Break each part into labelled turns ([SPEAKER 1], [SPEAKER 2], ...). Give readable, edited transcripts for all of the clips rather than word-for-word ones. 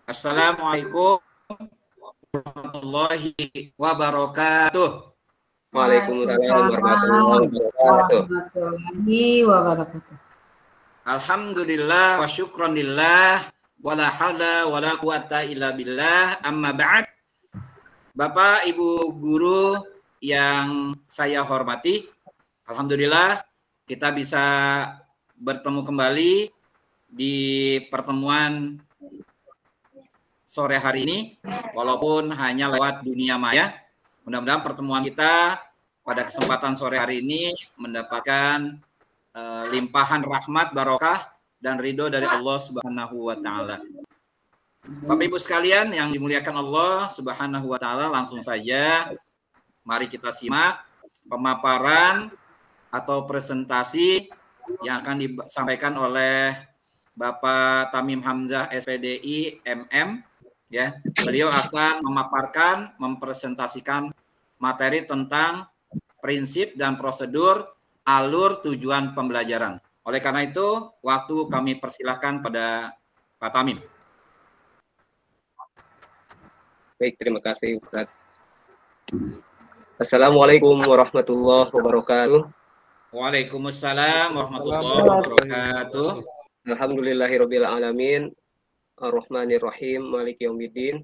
[SPEAKER 1] Assalamualaikum warahmatullahi wabarakatuh.
[SPEAKER 2] Waalaikumsalam warahmatullahi wabarakatuh.
[SPEAKER 1] Alhamdulillah wa syukranillah wala haula wala quwata illa billah, amma ba'd. Bapak Ibu guru yang saya hormati, alhamdulillah kita bisa bertemu kembali di pertemuan sore hari ini, walaupun hanya lewat dunia maya. Mudah-mudahan pertemuan kita pada kesempatan sore hari ini mendapatkan limpahan rahmat, barokah, dan ridho dari Allah Subhanahu wa Ta'ala. Bapak Ibu sekalian yang dimuliakan Allah Subhanahu wa Ta'ala, langsung saja mari kita simak pemaparan atau presentasi yang akan disampaikan oleh Bapak Tamim Hamzah SPDI MM. Ya, beliau akan memaparkan, mempresentasikan materi tentang prinsip dan prosedur alur tujuan pembelajaran. Oleh karena itu, waktu kami persilahkan pada Pak Tamim.
[SPEAKER 2] Baik, terima kasih Ustaz. Assalamualaikum warahmatullahi wabarakatuh.
[SPEAKER 1] Waalaikumsalam warahmatullahi wabarakatuh.
[SPEAKER 2] Alhamdulillahirabbil alamin. Ar-Rahmanir-Rahim. Maliki yaumiddin.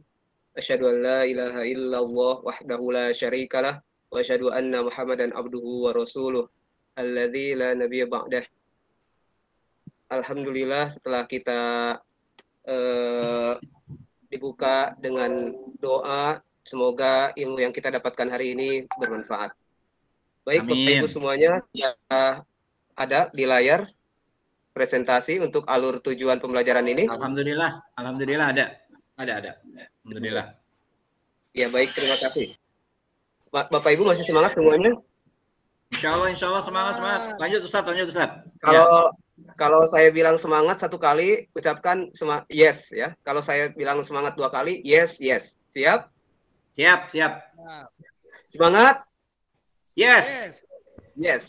[SPEAKER 2] Asyhadu an la ilaha illallah wahdahu la syarikalah wa asyhadu anna Muhammadan abduhu wa rasuluh. Alladzi la nabiyya ba'dah. Alhamdulillah, setelah kita dibuka dengan doa, semoga ilmu yang kita dapatkan hari ini bermanfaat. Baik, Bapak Ibu semuanya yang ada di layar presentasi untuk alur tujuan pembelajaran ini.
[SPEAKER 1] Alhamdulillah ada. Alhamdulillah.
[SPEAKER 2] Ya, baik, terima kasih. Bapak Ibu masih semangat semuanya?
[SPEAKER 1] Insya Allah semangat. Lanjut Ustaz.
[SPEAKER 2] Kalau saya bilang semangat satu kali, ucapkan yes ya. Kalau saya bilang semangat dua kali, yes. Siap?
[SPEAKER 1] Siap.
[SPEAKER 2] Semangat?
[SPEAKER 1] Yes.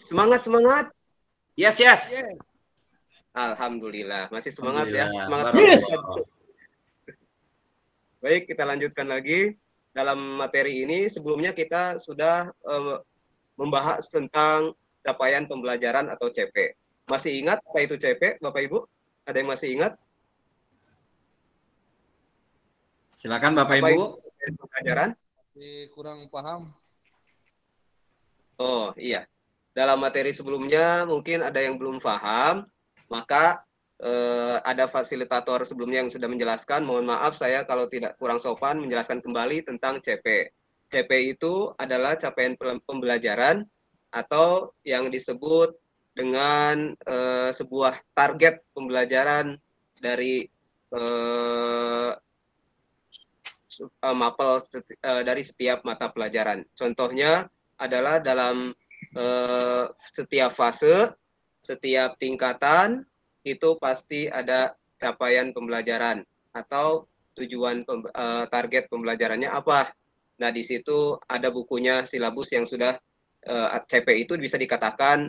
[SPEAKER 2] Semangat.
[SPEAKER 1] Yes.
[SPEAKER 2] Alhamdulillah, masih semangat ya. Semangat.
[SPEAKER 1] Yes.
[SPEAKER 2] Baik, kita lanjutkan lagi. Dalam materi ini sebelumnya kita sudah membahas tentang capaian pembelajaran atau CP. Masih ingat apa itu CP, Bapak Ibu? Ada yang masih ingat?
[SPEAKER 1] Silakan Bapak Ibu.
[SPEAKER 2] Pembelajaran?
[SPEAKER 3] Kurang paham.
[SPEAKER 2] Oh iya. Dalam materi sebelumnya mungkin ada yang belum paham, maka ada fasilitator sebelumnya yang sudah menjelaskan. Mohon maaf saya kalau tidak kurang sopan menjelaskan kembali tentang CP. CP itu adalah capaian pembelajaran atau yang disebut dengan sebuah target pembelajaran dari mapel dari setiap mata pelajaran. Contohnya adalah dalam setiap fase, setiap tingkatan itu pasti ada capaian pembelajaran atau tujuan target pembelajarannya apa. Nah, di situ ada bukunya silabus yang sudah CP itu bisa dikatakan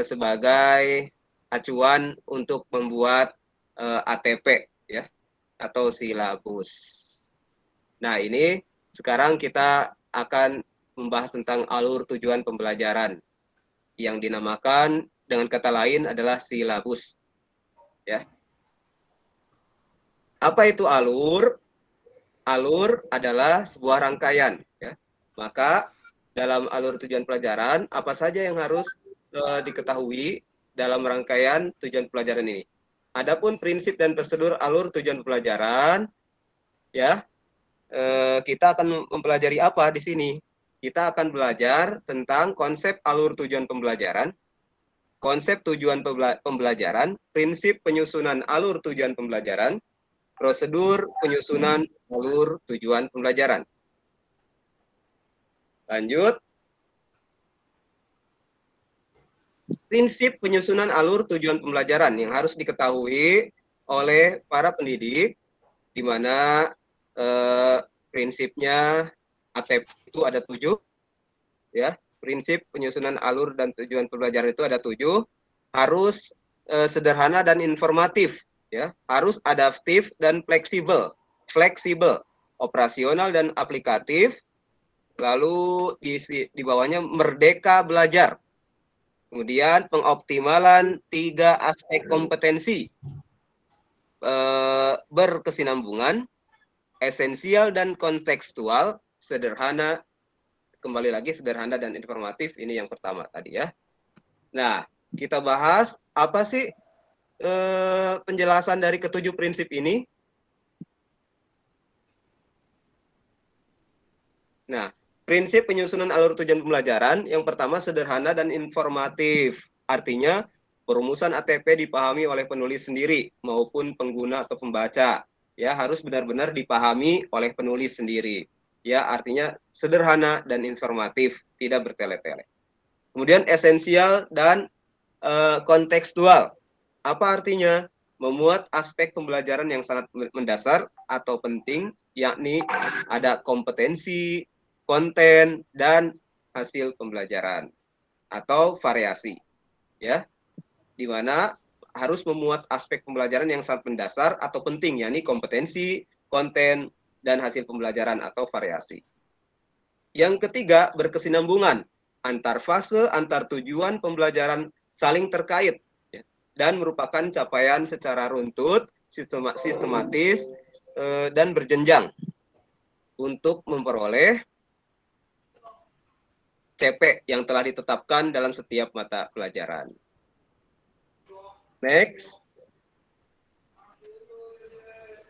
[SPEAKER 2] sebagai acuan untuk membuat ATP ya atau silabus. Nah, ini sekarang kita akan membahas tentang alur tujuan pembelajaran yang dinamakan dengan kata lain adalah silabus. Ya. Apa itu alur? Alur adalah sebuah rangkaian. Ya. Maka dalam alur tujuan pelajaran, apa saja yang harus diketahui dalam rangkaian tujuan pelajaran ini? Adapun prinsip dan prosedur alur tujuan pelajaran, ya, kita akan mempelajari apa di sini? Kita akan belajar tentang konsep alur tujuan pembelajaran, konsep tujuan pembelajaran, prinsip penyusunan alur tujuan pembelajaran, prosedur penyusunan alur tujuan pembelajaran. Lanjut. Prinsip penyusunan alur tujuan pembelajaran yang harus diketahui oleh para pendidik, di mana prinsipnya ATP itu ada 7, ya. Prinsip penyusunan alur dan tujuan pembelajaran itu ada 7, harus sederhana dan informatif, ya, harus adaptif dan fleksibel. Fleksibel, operasional dan aplikatif. Lalu di bawahnya merdeka belajar. Kemudian pengoptimalan 3 aspek kompetensi. Berkesinambungan, esensial dan kontekstual, sederhana, kembali lagi sederhana dan informatif, ini yang pertama tadi ya. Nah, kita bahas apa sih penjelasan dari ketujuh prinsip ini. Nah, prinsip penyusunan alur tujuan pembelajaran yang pertama sederhana dan informatif. Artinya, perumusan ATP dipahami oleh penulis sendiri maupun pengguna atau pembaca. Ya, harus benar-benar dipahami oleh penulis sendiri. Ya, artinya sederhana dan informatif, tidak bertele-tele. Kemudian esensial dan kontekstual. Apa artinya? Memuat aspek pembelajaran yang sangat mendasar atau penting, yakni ada kompetensi, konten, dan hasil pembelajaran atau variasi, ya, di mana harus memuat aspek pembelajaran yang sangat mendasar atau penting, yakni kompetensi, konten, dan hasil pembelajaran atau variasi. Yang ketiga, berkesinambungan antar fase, antar tujuan pembelajaran saling terkait, ya, dan merupakan capaian secara runtut, sistematis, dan berjenjang untuk memperoleh CP yang telah ditetapkan dalam setiap mata pelajaran. Next.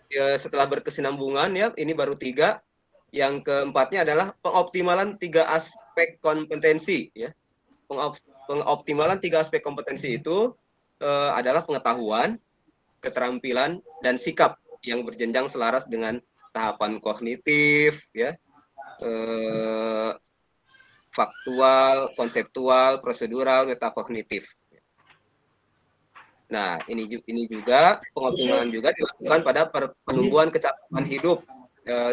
[SPEAKER 2] Ya, setelah berkesinambungan ya, ini baru 3. Yang keempatnya adalah pengoptimalan 3 aspek kompetensi ya. Pengoptimalan 3 aspek kompetensi itu adalah pengetahuan, keterampilan, dan sikap yang berjenjang selaras dengan tahapan kognitif ya. Faktual, konseptual, prosedural, metakognitif. Nah, ini juga pengoptimalan juga dilakukan pada penumbuhan kecakapan hidup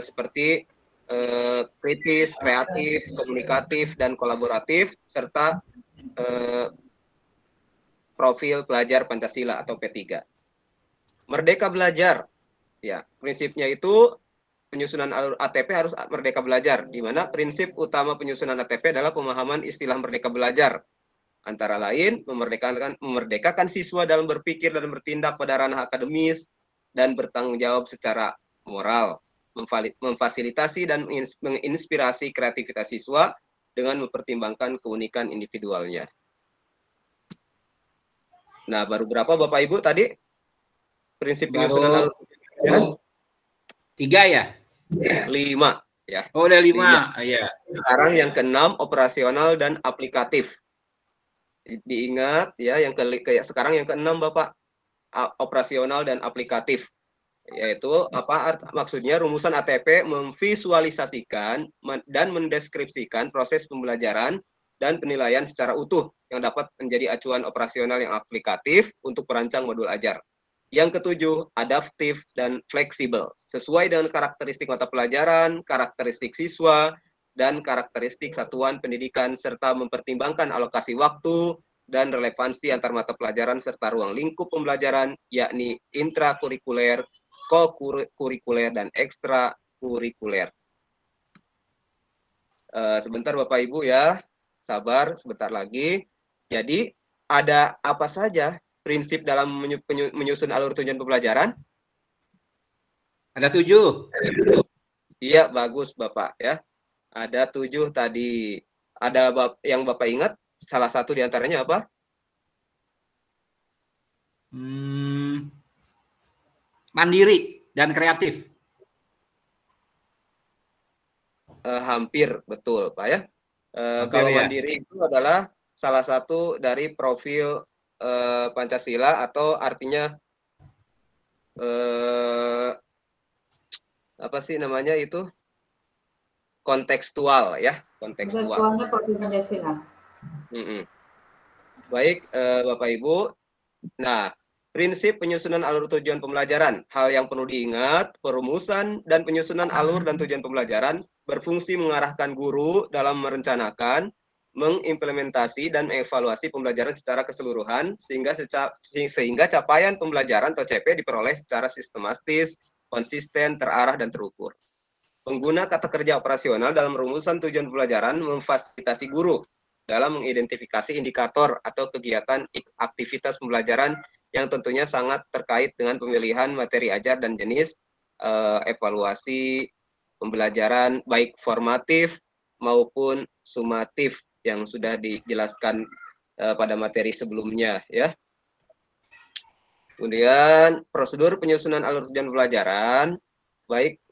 [SPEAKER 2] seperti kritis, kreatif, komunikatif, dan kolaboratif, serta profil pelajar Pancasila atau P3. Merdeka belajar, ya, prinsipnya itu penyusunan alur ATP harus merdeka belajar, di mana prinsip utama penyusunan ATP adalah pemahaman istilah merdeka belajar. Antara lain, memerdekakan siswa dalam berpikir dan bertindak pada ranah akademis dan bertanggung jawab secara moral, memfasilitasi dan menginspirasi kreativitas siswa dengan mempertimbangkan keunikan individualnya. Nah, baru berapa Bapak Ibu tadi? Prinsip penyusunan alur pembelajaran?
[SPEAKER 1] 3 ya?
[SPEAKER 2] 5 ya.
[SPEAKER 1] Oh, udah 5. Iya.
[SPEAKER 2] Sekarang yang ke-6 operasional dan aplikatif. Diingat ya, sekarang yang ke-6 Bapak, operasional dan aplikatif. Yaitu apa maksudnya? Rumusan ATP memvisualisasikan dan mendeskripsikan proses pembelajaran dan penilaian secara utuh yang dapat menjadi acuan operasional yang aplikatif untuk perancang modul ajar. Yang ke-7, adaptif dan fleksibel, sesuai dengan karakteristik mata pelajaran, karakteristik siswa, dan karakteristik satuan pendidikan, serta mempertimbangkan alokasi waktu dan relevansi antar mata pelajaran serta ruang lingkup pembelajaran, yakni intrakurikuler, kokurikuler, dan ekstrakurikuler. Sebentar Bapak Ibu ya, sabar sebentar lagi. Jadi ada apa saja prinsip dalam menyusun alur tujuan pembelajaran?
[SPEAKER 1] Ada 7.
[SPEAKER 2] Iya, bagus Bapak ya. Ada 7 tadi. Ada yang Bapak ingat salah satu diantaranya apa?
[SPEAKER 1] Mandiri dan kreatif.
[SPEAKER 2] Hampir betul Pak ya. Kalau ya. Mandiri itu adalah salah satu dari profil Pancasila, atau artinya apa sih namanya itu, kontekstual ya, kontekstual.
[SPEAKER 4] Profil Pancasila.
[SPEAKER 2] Baik Bapak Ibu. Nah, prinsip penyusunan alur tujuan pembelajaran, hal yang perlu diingat, perumusan dan penyusunan alur dan tujuan pembelajaran berfungsi mengarahkan guru dalam merencanakan, mengimplementasi dan mengevaluasi pembelajaran secara keseluruhan sehingga capaian pembelajaran atau CP diperoleh secara sistematis, konsisten, terarah, dan terukur. Pengguna kata kerja operasional dalam rumusan tujuan pembelajaran memfasilitasi guru dalam mengidentifikasi indikator atau kegiatan aktivitas pembelajaran yang tentunya sangat terkait dengan pemilihan materi ajar dan jenis evaluasi pembelajaran baik formatif maupun sumatif yang sudah dijelaskan pada materi sebelumnya ya. Kemudian prosedur penyusunan alur tujuan pembelajaran, baik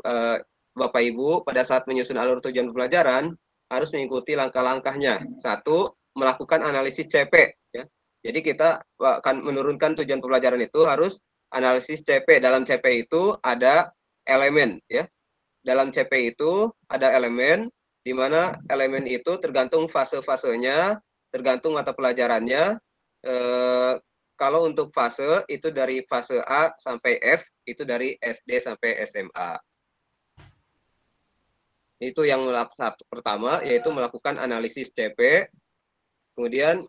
[SPEAKER 2] Bapak Ibu pada saat menyusun alur tujuan pembelajaran harus mengikuti langkah-langkahnya. Satu, melakukan analisis CP ya. Jadi kita akan menurunkan tujuan pembelajaran itu harus analisis CP. Dalam CP itu ada elemen ya. Dalam CP itu ada elemen di mana elemen itu tergantung fase-fasenya, tergantung mata pelajarannya. Kalau untuk fase itu dari fase A sampai F, itu dari SD sampai SMA. Itu yang satu pertama, yaitu melakukan analisis CP. Kemudian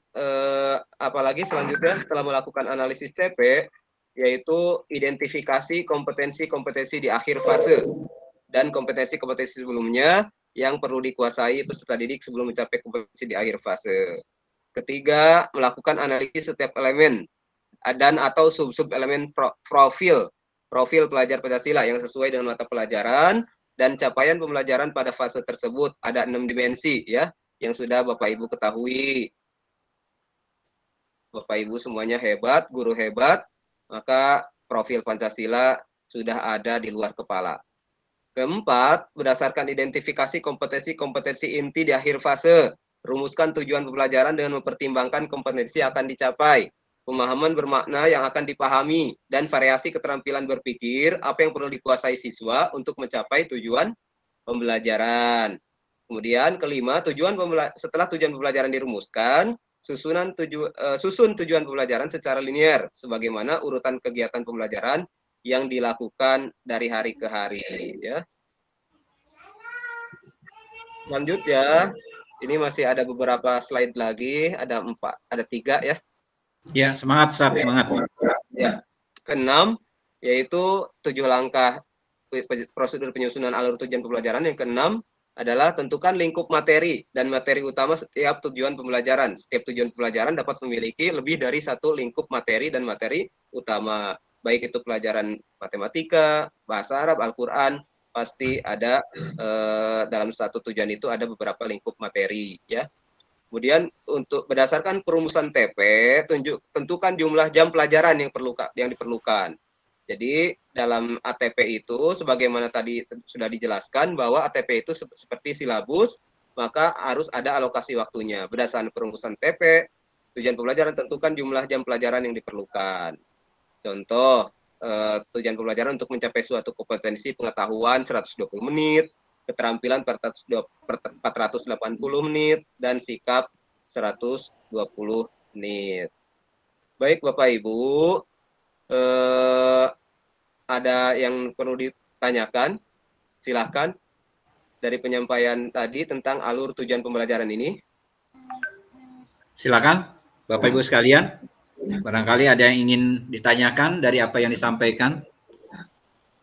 [SPEAKER 2] apalagi selanjutnya setelah melakukan analisis CP, yaitu identifikasi kompetensi-kompetensi di akhir fase dan kompetensi-kompetensi sebelumnya yang perlu dikuasai peserta didik sebelum mencapai kompetensi di akhir fase. Ketiga, melakukan analisis setiap elemen dan atau sub-sub elemen profil pelajar Pancasila yang sesuai dengan mata pelajaran dan capaian pembelajaran pada fase tersebut. Ada 6 dimensi ya yang sudah Bapak Ibu ketahui. Bapak Ibu semuanya hebat, guru hebat, maka profil Pancasila sudah ada di luar kepala. Keempat, berdasarkan identifikasi kompetensi-kompetensi inti di akhir fase, rumuskan tujuan pembelajaran dengan mempertimbangkan kompetensi yang akan dicapai, pemahaman bermakna yang akan dipahami, dan variasi keterampilan berpikir, apa yang perlu dikuasai siswa untuk mencapai tujuan pembelajaran. Kemudian kelima, setelah tujuan pembelajaran dirumuskan, susun tujuan pembelajaran secara linear, sebagaimana urutan kegiatan pembelajaran yang dilakukan dari hari ke hari ya. Lanjut ya. Ini masih ada beberapa slide lagi, ada 3 ya.
[SPEAKER 1] Ya, semangat Ustaz, semangat.
[SPEAKER 2] Ya. Keenam yaitu 7 langkah prosedur penyusunan alur tujuan pembelajaran. Yang keenam adalah tentukan lingkup materi dan materi utama setiap tujuan pembelajaran. Setiap tujuan pembelajaran dapat memiliki lebih dari satu lingkup materi dan materi utama. Baik itu pelajaran matematika, bahasa Arab, Al-Quran, pasti ada dalam satu tujuan itu ada beberapa lingkup materi ya. Kemudian untuk berdasarkan perumusan TP, tentukan jumlah jam pelajaran yang diperlukan. Jadi dalam ATP itu sebagaimana tadi sudah dijelaskan bahwa ATP itu seperti silabus, maka harus ada alokasi waktunya. Berdasarkan perumusan TP, tujuan pembelajaran tentukan jumlah jam pelajaran yang diperlukan. Contoh, tujuan pembelajaran untuk mencapai suatu kompetensi pengetahuan 120 menit, keterampilan 480 menit, dan sikap 120 menit. Baik Bapak Ibu, ada yang perlu ditanyakan? Silahkan dari penyampaian tadi tentang alur tujuan pembelajaran ini.
[SPEAKER 1] Silakan Bapak Ibu sekalian. Barangkali ada yang ingin ditanyakan dari apa yang disampaikan.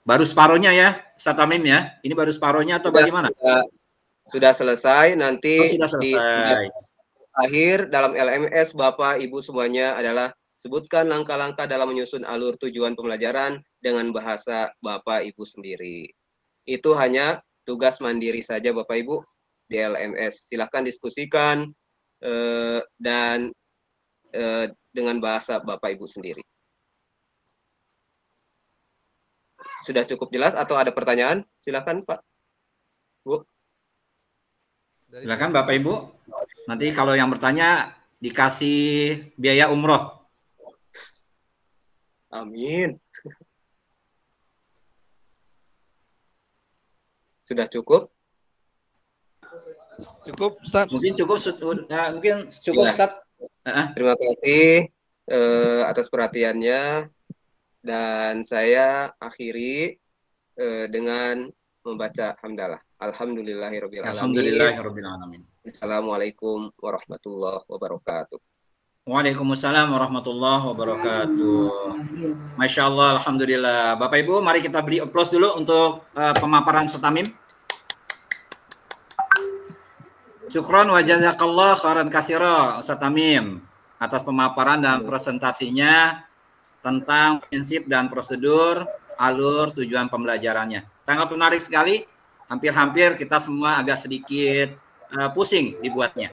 [SPEAKER 1] Baru separohnya ya, Ustaz Tamim ya. Ini baru separohnya atau bagaimana?
[SPEAKER 2] Sudah selesai. Nanti
[SPEAKER 1] sudah selesai.
[SPEAKER 2] Di akhir dalam LMS Bapak Ibu semuanya adalah sebutkan langkah-langkah dalam menyusun alur tujuan pembelajaran dengan bahasa Bapak Ibu sendiri. Itu hanya tugas mandiri saja Bapak Ibu di LMS. Silahkan diskusikan dan dengan bahasa Bapak Ibu sendiri. Sudah cukup jelas atau ada pertanyaan? Silakan Pak. Bu.
[SPEAKER 1] Silakan Bapak Ibu. Nanti kalau yang bertanya dikasih biaya umroh.
[SPEAKER 2] Amin. Sudah cukup?
[SPEAKER 3] Cukup, Ustaz.
[SPEAKER 1] Mungkin cukup ya. Ustaz.
[SPEAKER 2] Terima kasih atas perhatiannya. Dan saya akhiri dengan membaca hamdalah. Alhamdulillahirabbil alamin.
[SPEAKER 1] Alhamdulillahirabbil alamin.
[SPEAKER 2] Assalamualaikum warahmatullahi wabarakatuh.
[SPEAKER 1] Waalaikumsalam warahmatullahi wabarakatuh. Masya Allah, alhamdulillah. Bapak Ibu, mari kita beri aplaus dulu untuk pemaparan Ustaz Tamim. Syukron wa jazakallah khairan katsira Ustaz Tamim atas pemaparan dan presentasinya tentang prinsip dan prosedur, alur, tujuan pembelajarannya. Sangat menarik sekali. Hampir-hampir kita semua agak sedikit pusing dibuatnya.